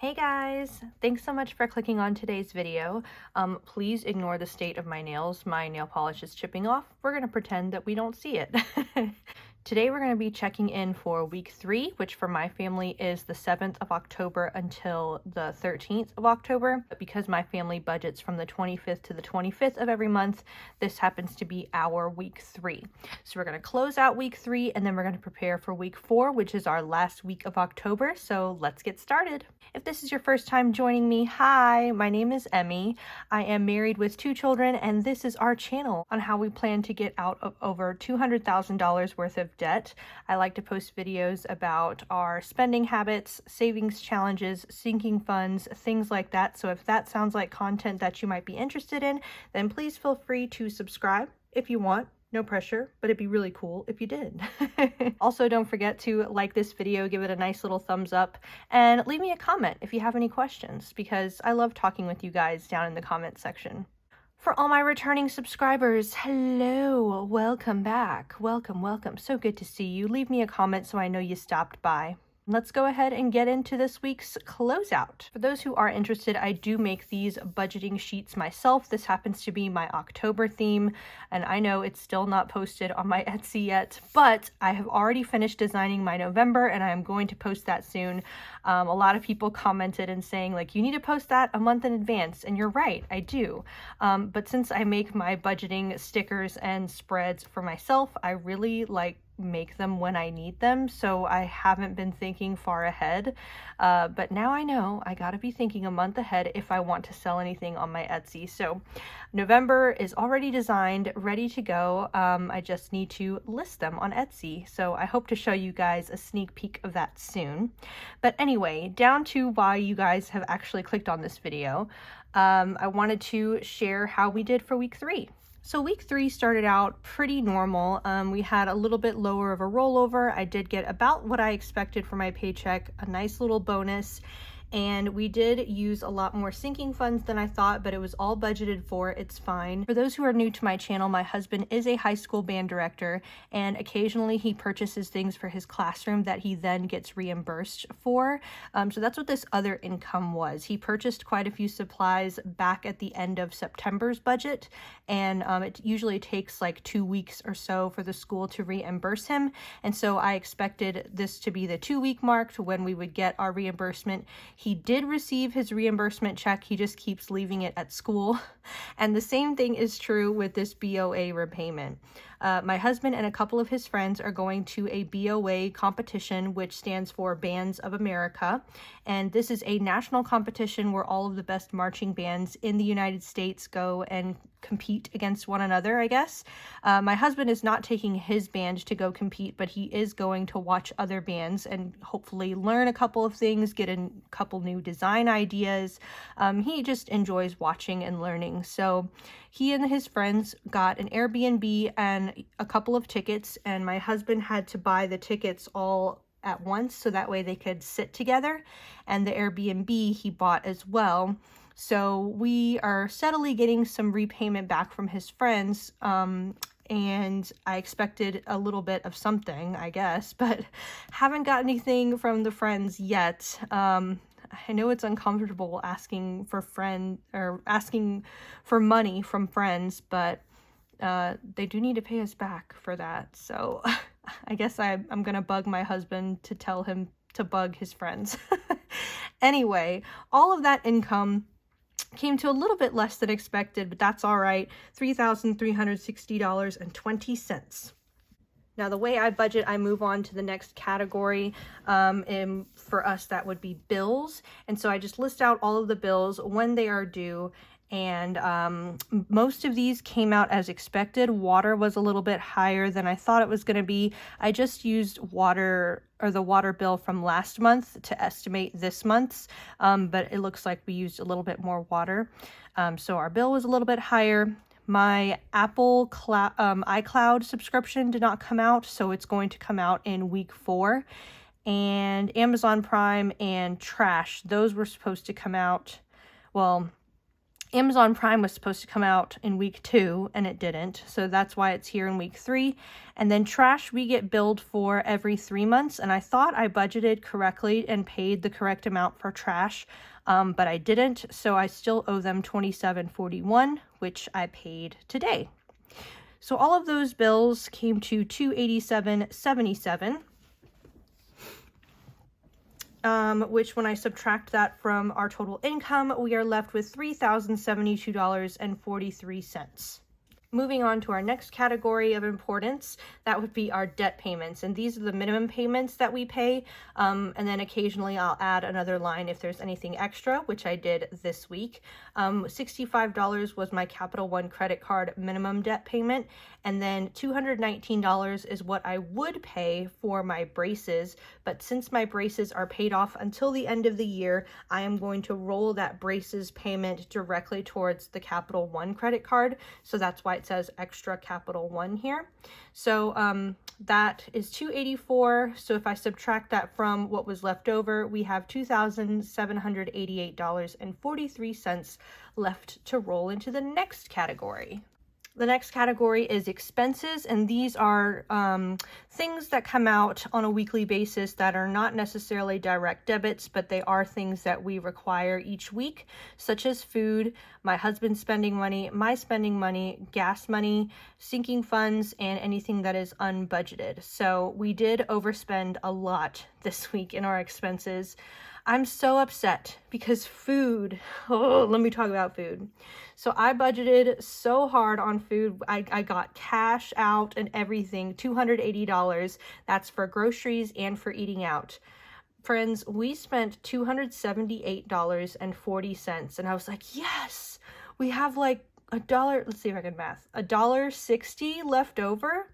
Hey guys, thanks so much for clicking on today's video. Please ignore the state of my nails. My nail polish is chipping off. We're going to pretend that we don't see it. Today we're going to be checking in for week 3, which for my family is the 7th of October until the 13th of October. But because my family budgets from the 25th to the 25th of every month, this happens to be our week 3. So we're going to close out week 3 and then we're going to prepare for week 4, which is our last week of October. So let's get started. If this is your first time joining me, hi, my name is Emmy. I am married with 2 children, and this is our channel on how we plan to get out of over $200,000 worth of debt. I like to post videos about our spending habits, savings challenges, sinking funds, things like that. So if that sounds like content that you might be interested in, then please feel free to subscribe if you want. No pressure, but it'd be really cool if you did. Also, don't forget to like this video, give it a nice little thumbs up, and leave me a comment if you have any questions, because I love talking with you guys down in the comment section. For all my returning subscribers, hello, welcome back. Welcome. So good to see you. Leave me a comment so I know you stopped by. Let's go ahead and get into this week's closeout. For those who are interested, I do make these budgeting sheets myself. This happens to be my October theme, and I know it's still not posted on my Etsy yet, but I have already finished designing my November, and I am going to post that soon. A lot of people commented and saying, like, you need to post that a month in advance, and you're right, I do. But since I make my budgeting stickers and spreads for myself, I really make them when I need them, so I haven't been thinking far ahead, but now I know I gotta be thinking a month ahead if I want to sell anything on my Etsy. So November is already designed, ready to go. I just need to list them on Etsy, so I hope to show you guys a sneak peek of that soon. But anyway, down to why you guys have actually clicked on this video. I wanted to share how we did for week 3. So week 3 started out pretty normal. We had a little bit lower of a rollover. I did get about what I expected for my paycheck, a nice little bonus. And we did use a lot more sinking funds than I thought, but it was all budgeted for. It's fine. For those who are new to my channel, my husband is a high school band director, and occasionally he purchases things for his classroom that he then gets reimbursed for. So that's what this other income was. He purchased quite a few supplies back at the end of September's budget, and it usually takes like 2 weeks or so for the school to reimburse him. And so I expected this to be the 2-week mark to when we would get our reimbursement. He did receive his reimbursement check, he just keeps leaving it at school. And the same thing is true with this BOA repayment. My husband and a couple of his friends are going to a BOA competition, which stands for Bands of America. And this is a national competition where all of the best marching bands in the United States go and compete against one another, I guess. My husband is not taking his band to go compete, but he is going to watch other bands and hopefully learn a couple of things, get a couple new design ideas. He just enjoys watching and learning. So he and his friends got an Airbnb and a couple of tickets, and my husband had to buy the tickets all at once so that way they could sit together, and the Airbnb he bought as well. So we are steadily getting some repayment back from his friends, and I expected a little bit of something, I guess, but haven't got anything from the friends yet. I know it's uncomfortable asking for money from friends, but they do need to pay us back for that. So I guess I'm gonna bug my husband to tell him to bug his friends. Anyway, all of that income came to a little bit less than expected, but that's all right. $3,360.20. Now, the way I budget, I move on to the next category, and for us, that would be bills. And so I just list out all of the bills, when they are due, and most of these came out as expected. Water was a little bit higher than I thought it was going to be. I just used the water bill from last month to estimate this month's, but it looks like we used a little bit more water. So our bill was a little bit higher. My Apple iCloud subscription did not come out, so it's going to come out in week 4. And Amazon Prime and trash, those were supposed to come out, well, Amazon Prime was supposed to come out in week 2 and it didn't, so that's why it's here in week 3. And then trash we get billed for every 3 months, and I thought I budgeted correctly and paid the correct amount for trash, but I didn't, so I still owe them $27.41, which I paid today. So all of those bills came to $287.77. Which when I subtract that from our total income, we are left with $3,072.43. Moving on to our next category of importance, that would be our debt payments. And these are the minimum payments that we pay. And then occasionally I'll add another line if there's anything extra, which I did this week. $65 was my Capital One credit card minimum debt payment. And then $219 is what I would pay for my braces. But since my braces are paid off until the end of the year, I am going to roll that braces payment directly towards the Capital One credit card. So that's why it says extra Capital One here. So that is $284. So if I subtract that from what was left over, we have $2,788.43 left to roll into the next category. The next category is expenses, and these are things that come out on a weekly basis that are not necessarily direct debits, but they are things that we require each week, such as food, my husband's spending money, my spending money, gas money, sinking funds, and anything that is unbudgeted. So we did overspend a lot this week in our expenses. I'm so upset because food, let me talk about food. So I budgeted so hard on food. I got cash out and everything, $280. That's for groceries and for eating out. Friends, we spent $278.40. And I was like, yes, we have like $1, let's see if I can math, $1.60 left over.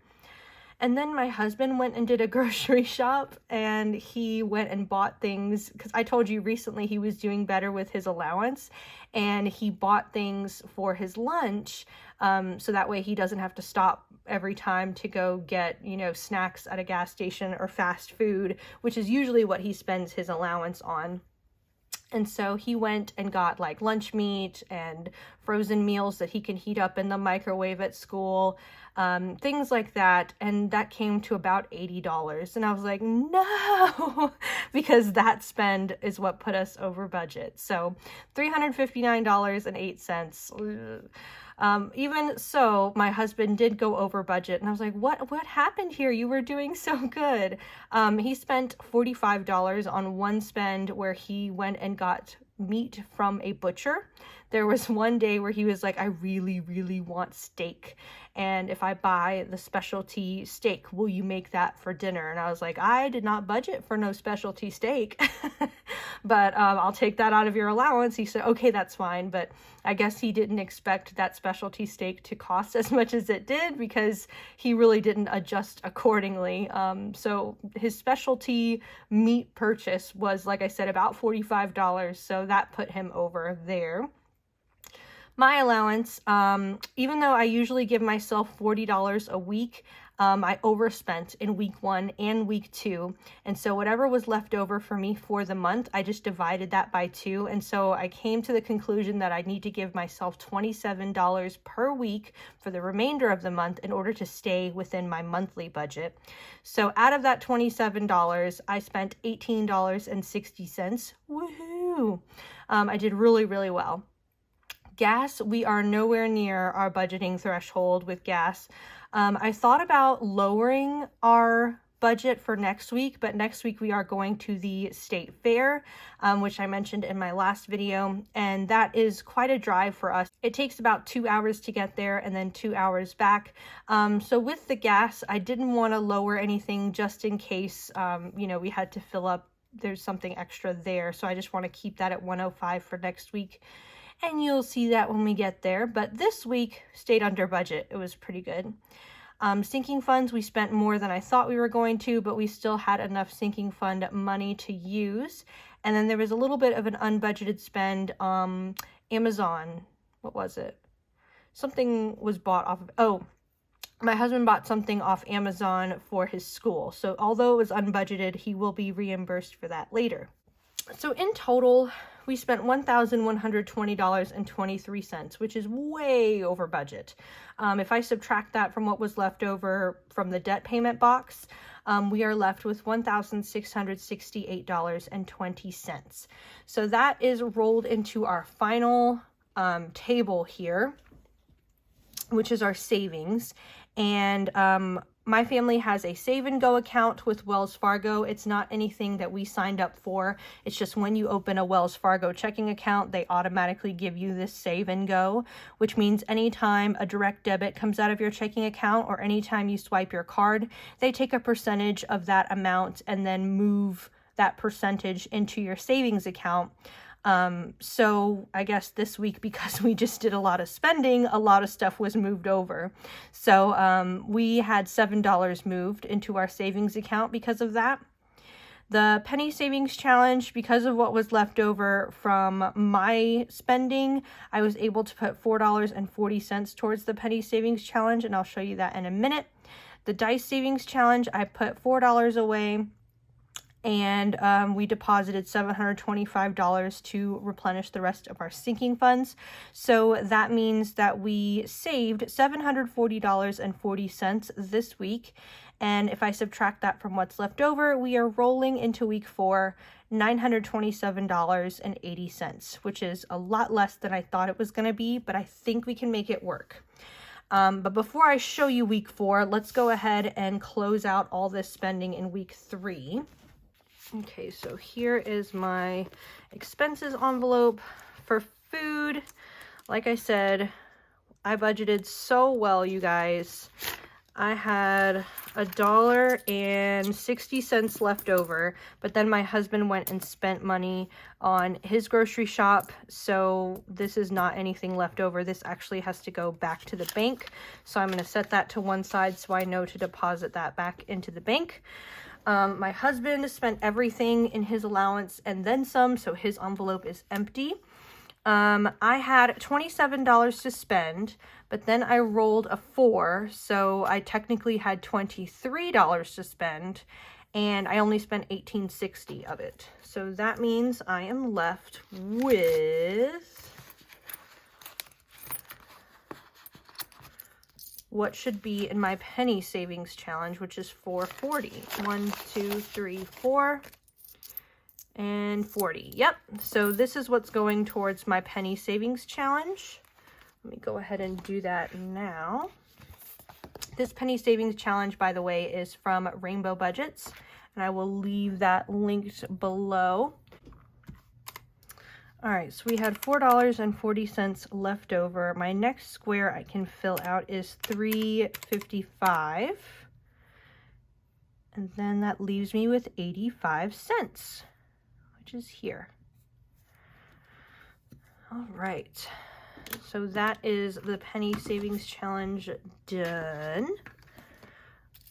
And then my husband went and did a grocery shop, and he went and bought things, because I told you recently he was doing better with his allowance, and he bought things for his lunch, so that way he doesn't have to stop every time to go get, you know, snacks at a gas station or fast food, which is usually what he spends his allowance on. And so he went and got like lunch meat and frozen meals that he can heat up in the microwave at school, things like that. And that came to about $80. And I was like, no, because that spend is what put us over budget. So $359.08. Even so, my husband did go over budget, and I was like, what happened here? You were doing so good. He spent $45 on one spend where he went and got meat from a butcher. There was one day where he was like, I really, really want steak. And if I buy the specialty steak, will you make that for dinner? And I was like, I did not budget for no specialty steak, but I'll take that out of your allowance. He said, okay, that's fine. But I guess he didn't expect that specialty steak to cost as much as it did, because he really didn't adjust accordingly. So his specialty meat purchase was, like I said, about $45. So that put him over there. My allowance, even though I usually give myself $40 a week, I overspent in week 1 and week 2. And so whatever was left over for me for the month, I just divided that by 2. And so I came to the conclusion that I need to give myself $27 per week for the remainder of the month in order to stay within my monthly budget. So out of that $27, I spent $18.60. Woohoo! I did really, really well. Gas, we are nowhere near our budgeting threshold with gas. I thought about lowering our budget for next week, but next week we are going to the state fair, which I mentioned in my last video, and that is quite a drive for us. It takes about 2 hours to get there and then 2 hours back. So with the gas, I didn't want to lower anything just in case, you know, we had to fill up, there's something extra there. So I just want to keep that at 105 for next week. And you'll see that when we get there. But this week stayed under budget. It was pretty good. Sinking funds, we spent more than I thought we were going to, but we still had enough sinking fund money to use. And then there was a little bit of an unbudgeted spend. Amazon, what was it? Something was bought off of, my husband bought something off Amazon for his school. So although it was unbudgeted, he will be reimbursed for that later. So in total, we spent $1,120.23, which is way over budget. If I subtract that from what was left over from the debt payment box, we are left with $1,668.20. So that is rolled into our final table here, which is our savings. And my family has a Save and Go account with Wells Fargo. It's not anything that we signed up for. It's just when you open a Wells Fargo checking account, they automatically give you this Save and Go, which means anytime a direct debit comes out of your checking account or anytime you swipe your card, they take a percentage of that amount and then move that percentage into your savings account. So I guess this week, because we just did a lot of spending, a lot of stuff was moved over. So we had $7 moved into our savings account because of that. The penny savings challenge, because of what was left over from my spending, I was able to put $4.40 towards the penny savings challenge, and I'll show you that in a minute. The dice savings challenge, I put $4 away, and we deposited $725 to replenish the rest of our sinking funds. So that means that we saved $740.40 this week. And if I subtract that from what's left over, we are rolling into week 4, $927.80, which is a lot less than I thought it was going to be, but I think we can make it work. But before I show you week 4, let's go ahead and close out all this spending in week 3. Okay, so here is my expenses envelope for food. Like I said, I budgeted so well, you guys. I had $1.60 left over, but then my husband went and spent money on his grocery shop, so this is not anything left over. This actually has to go back to the bank, so I'm going to set that to one side so I know to deposit that back into the bank. My husband spent everything in his allowance and then some, so his envelope is empty. I had $27 to spend, but then I rolled a 4, so I technically had $23 to spend, and I only spent $18.60 of it. So that means I am left with what should be in my penny savings challenge, which is $4.40. 1, 2, 3, 4, and 40. Yep. So this is what's going towards my penny savings challenge. Let me go ahead and do that now. This penny savings challenge, by the way, is from Rainbow Budgets, and I will leave that linked below. All right, so we had $4.40 left over. My next square I can fill out is $3.55. And then that leaves me with 85 cents, which is here. All right, so that is the penny savings challenge done.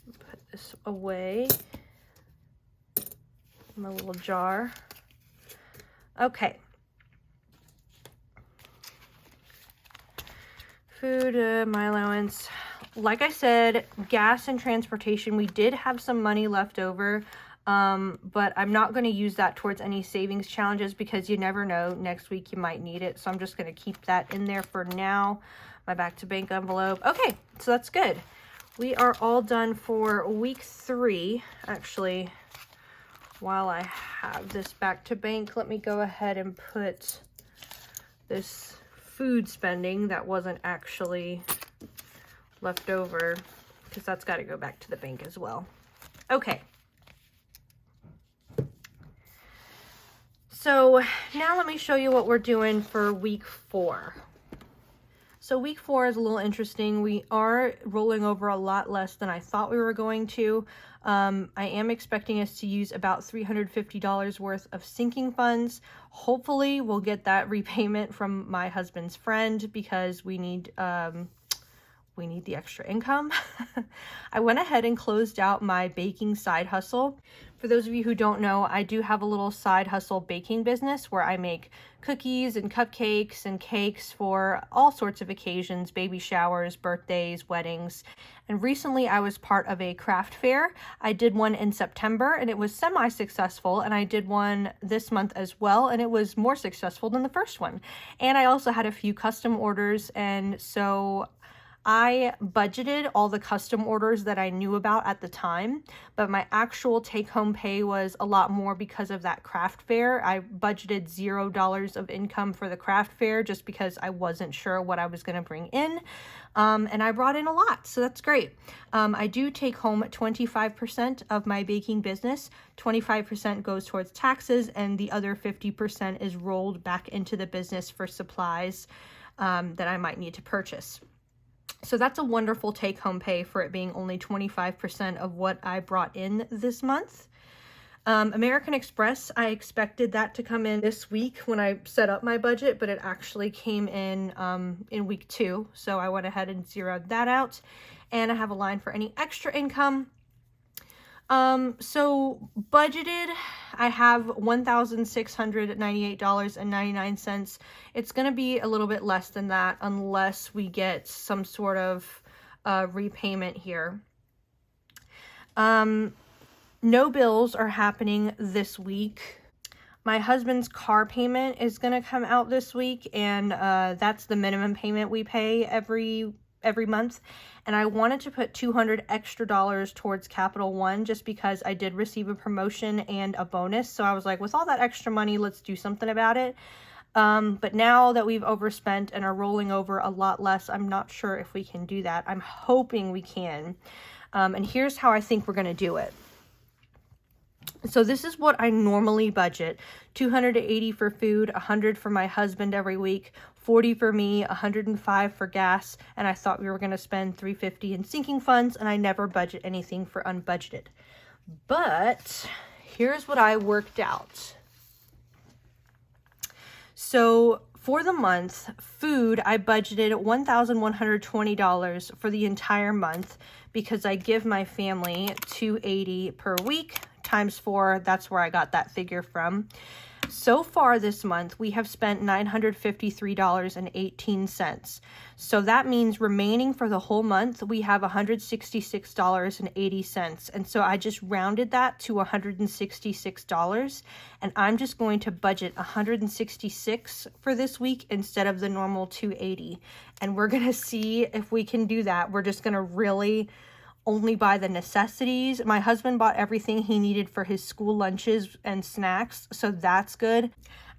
Put this away in my little jar. Okay. Food, my allowance. Like I said, gas and transportation, we did have some money left over, but I'm not going to use that towards any savings challenges because you never know. Next week you might need it, so I'm just going to keep that in there for now. My back to bank envelope. Okay, so that's good. We are all done for week 3. Actually, while I have this back to bank, let me go ahead and put this food spending that wasn't actually left over, because that's got to go back to the bank as well. Okay. So now let me show you what we're doing for week 4. So week 4 is a little interesting. We are rolling over a lot less than I thought we were going to. I am expecting us to use about $350 worth of sinking funds. Hopefully we'll get that repayment from my husband's friend because we need we need the extra income. I went ahead and closed out my baking side hustle. For those of you who don't know, I do have a little side hustle baking business where I make cookies and cupcakes and cakes for all sorts of occasions, baby showers, birthdays, weddings. And recently I was part of a craft fair. I did one in September and it was semi-successful, and I did one this month as well and it was more successful than the first one. And I also had a few custom orders, and so I budgeted all the custom orders that I knew about at the time, but my actual take-home pay was a lot more because of that craft fair. I budgeted $0 of income for the craft fair just because I wasn't sure what I was going to bring in, and I brought in a lot, so that's great. I do take home 25% of my baking business. 25% goes towards taxes, and the other 50% is rolled back into the business for supplies that I might need to purchase. So that's a wonderful take-home pay for it being only 25% of what I brought in this month. American Express, I expected that to come in this week when I set up my budget, but it actually came in week 2. So I went ahead and zeroed that out. And I have a line for any extra income. So budgeted, I have $1,698.99. It's going to be a little bit less than that unless we get some sort of repayment here. No bills are happening this week. My husband's car payment is going to come out this week, and that's the minimum payment we pay every month, and I wanted to put $200 extra towards Capital One just because I did receive a promotion and a bonus. So I was like, with all that extra money, let's do something about it. But now that we've overspent and are rolling over a lot less, I'm not sure if we can do that. I'm hoping we can. And here's how I think we're going to do it. So this is what I normally budget: $280 for food, $100 for my husband every week, $40 for me, $105 for gas, and I thought we were going to spend $350 in sinking funds, and I never budget anything for unbudgeted. But here's what I worked out. So for the month, food, I budgeted $1,120 for the entire month because I give my family $280 per week. Times 4, that's where I got that figure from. So far this month, we have spent $953.18. So that means remaining for the whole month, we have $166.80. And so I just rounded that to $166. And I'm just going to budget $166 for this week instead of the normal $280. And we're going to see if we can do that. We're just going to really only buy the necessities. My husband bought everything he needed for his school lunches and snacks, so that's good.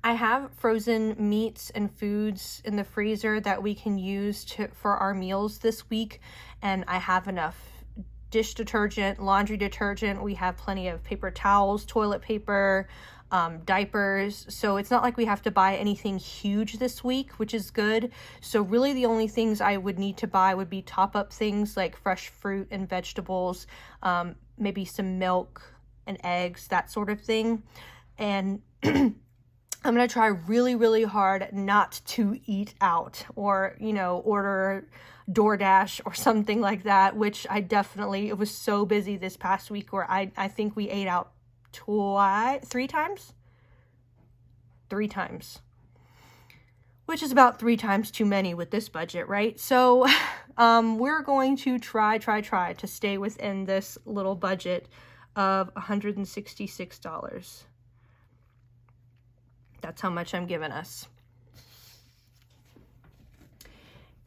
I have frozen meats and foods in the freezer that we can use for our meals this week, and I have enough dish detergent, laundry detergent. We have plenty of paper towels, toilet paper, diapers. So it's not like we have to buy anything huge this week, which is good. So really the only things I would need to buy would be top-up things like fresh fruit and vegetables, maybe some milk and eggs, that sort of thing. And I'm going to try really, really hard not to eat out or, order DoorDash or something like that, which it was so busy this past week where I think we ate out three times, which is about 3 times too many with this budget, right? So we're going to try to stay within this little budget of $166. That's how much I'm giving us.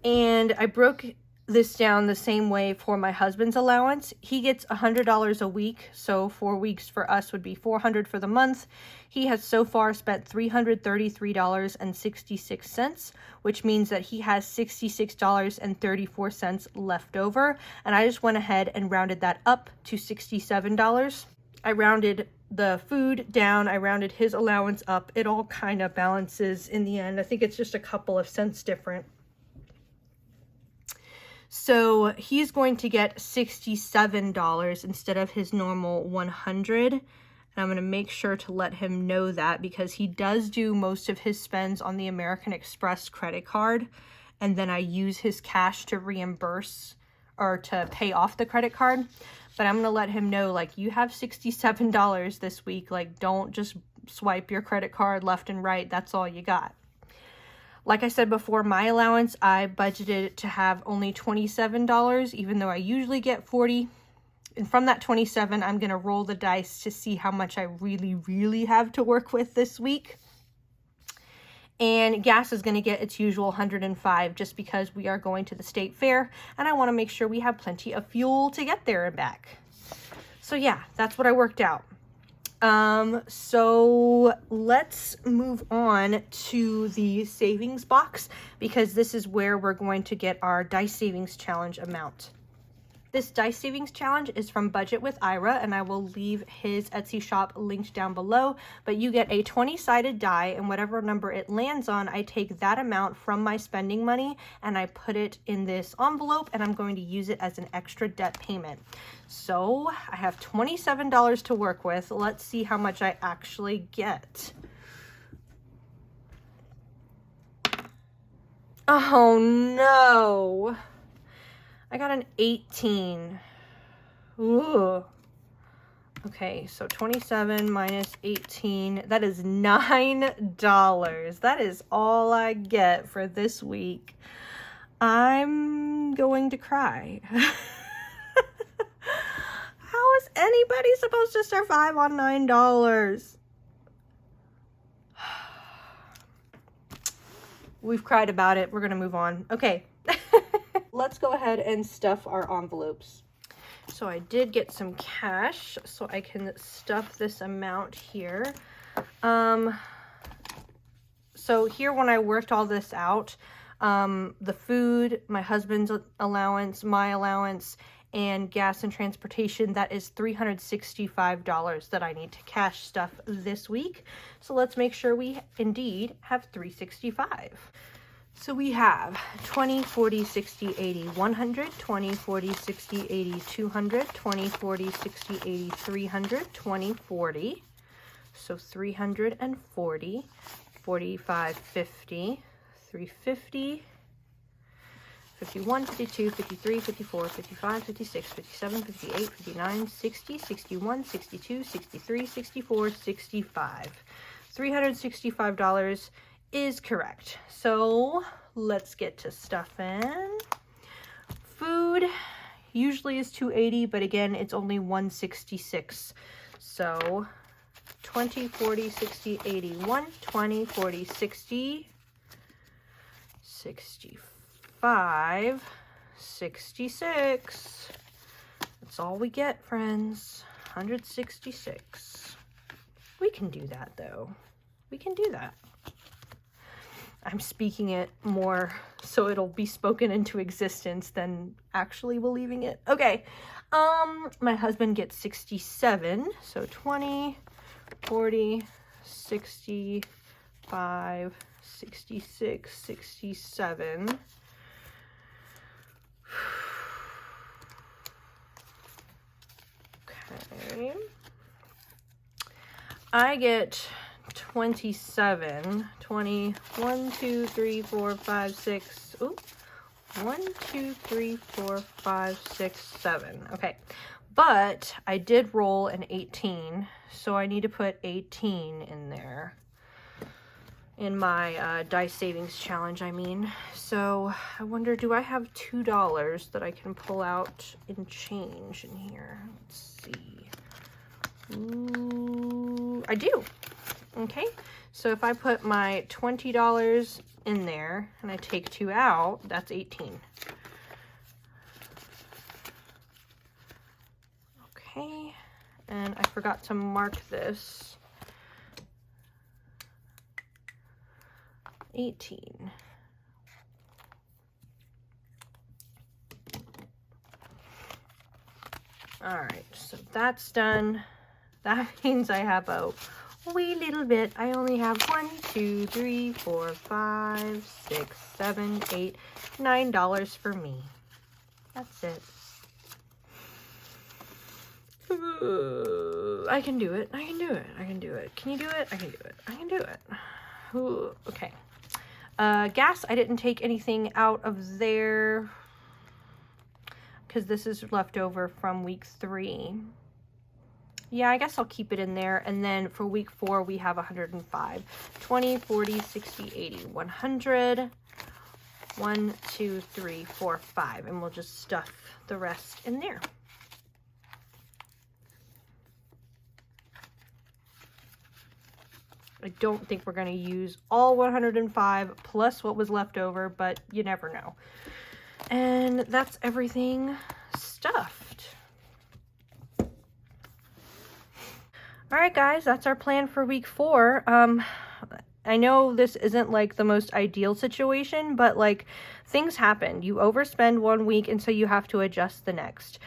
And I broke this down the same way for my husband's allowance. He gets $100 a week, so 4 weeks for us would be $400 for the month. He has so far spent $333.66, which means that he has $66.34 left over, and I just went ahead and rounded that up to $67. I rounded the food down, I rounded his allowance up. It all kind of balances in the end. I think it's just a couple of cents different. So he's going to get $67 instead of his normal $100. And I'm going to make sure to let him know that because he does do most of his spends on the American Express credit card. and then I use his cash to reimburse or to pay off the credit card. But I'm going to let him know, like, you have $67 this week. Like, don't just swipe your credit card left and right. That's all you got. Like I said before, my allowance, I budgeted to have only $27, even though I usually get $40. And from that 27, I'm going to roll the dice to see how much I really have to work with this week. And gas is going to get its usual $105 just because we are going to the state fair and I want to make sure we have plenty of fuel to get there and back. So yeah, that's what I worked out. So let's move on to the savings box because this is where we're going to get our dice savings challenge amount. This dice savings challenge is from Budget with Ira, and I will leave his Etsy shop linked down below, but you get a 20-sided die, and whatever number it lands on, I take that amount from my spending money and I put it in this envelope, and I'm going to use it as an extra debt payment. So I have $27 to work with. Let's see how much I actually get. Oh no! I got an 18. Ooh. Okay, so 27 minus 18, that is $9. That is all I get for this week. I'm going to cry. How is anybody supposed to survive on $9? We've cried about it. We're going to move on. Okay. Let's go ahead and stuff our envelopes. So I did get some cash, so I can stuff this amount here. So here when I worked all this out, the food, my husband's allowance, my allowance, and gas and transportation, that is $365 that I need to cash stuff this week. So let's make sure we indeed have $365. So we have 20, 40, 60, 80, 100, 20, 40, 60, 80, 200, 20, 40, 60, 80, 300, 20, 40. So 340, 45, 50, 350, 51, 52, 53, 54, 55, 56, 57, 58, 59, 60, 61, 62, 63, 64, 65. $365 is correct. So let's get to stuffing. Food usually is $280, but again, it's only $166. So 20, 40, 60, 80, 120, 40, 60, 65, 66. That's all we get, friends. 166. We can do that, though. We can do that. I'm speaking it more so it'll be spoken into existence than actually believing it. Okay. My husband gets 67. So 20, 40, 65, 66, 67. Okay. I get 27, 20, 1, 2, 3, 4, 5, 6, ooh, 1, 2, 3, 4, 5, 6, 7. Okay, but I did roll an 18, so I need to put 18 in there. In my dice savings challenge, I mean. So I wonder, do I have $2 that I can pull out in change in here? Let's see. Ooh, I do. Okay, so if I put my $20 in there and I take 2 out, that's 18. Okay, and I forgot to mark this. 18. All right, so that's done. That means I have a wee little bit. I only have 1, 2, 3, 4, 5, 6, 7, 8, $9 for me. That's it. I can do it. I can do it. I can do it. Can you do it? I can do it. I can do it. Ooh, okay. Gas, I didn't take anything out of there because this is left over from week 3. Yeah, I guess I'll keep it in there. And then for week 4, we have 105. 20, 40, 60, 80, 100. 1, 2, 3, 4, 5. And we'll just stuff the rest in there. I don't think we're going to use all 105 plus what was left over, but you never know. And that's everything stuffed. All right, guys, that's our plan for week 4. I know this isn't like the most ideal situation, but like things happen. You overspend one week and so you have to adjust the next.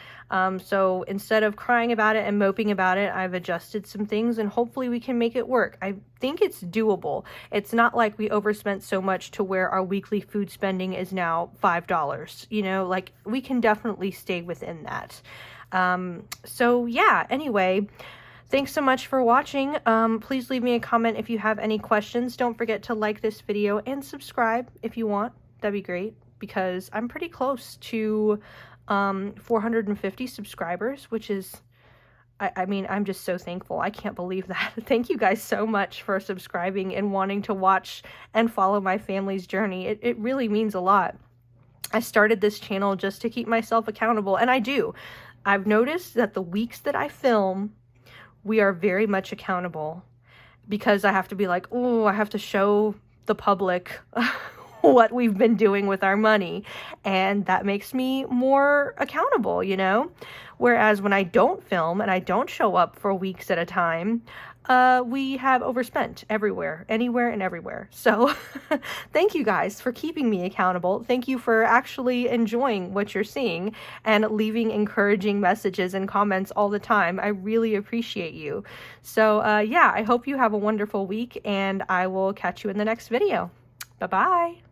So instead of crying about it and moping about it, I've adjusted some things and hopefully we can make it work. I think it's doable. It's not like we overspent so much to where our weekly food spending is now $5. You know, like we can definitely stay within that. So yeah, anyway, thanks so much for watching. Please leave me a comment if you have any questions. Don't forget to like this video and subscribe if you want. That'd be great because I'm pretty close to 450 subscribers, which is, I mean, I'm just so thankful. I can't believe that. Thank you guys so much for subscribing and wanting to watch and follow my family's journey. It really means a lot. I started this channel just to keep myself accountable, and I do. I've noticed that the weeks that I film, we are very much accountable because I have to be like, oh, I have to show the public what we've been doing with our money. And that makes me more accountable, you know? Whereas when I don't film and I don't show up for weeks at a time, we have overspent everywhere, anywhere and everywhere. So thank you guys for keeping me accountable. Thank you for actually enjoying what you're seeing and leaving encouraging messages and comments all the time. I really appreciate you. So yeah, I hope you have a wonderful week and I will catch you in the next video. Bye-bye.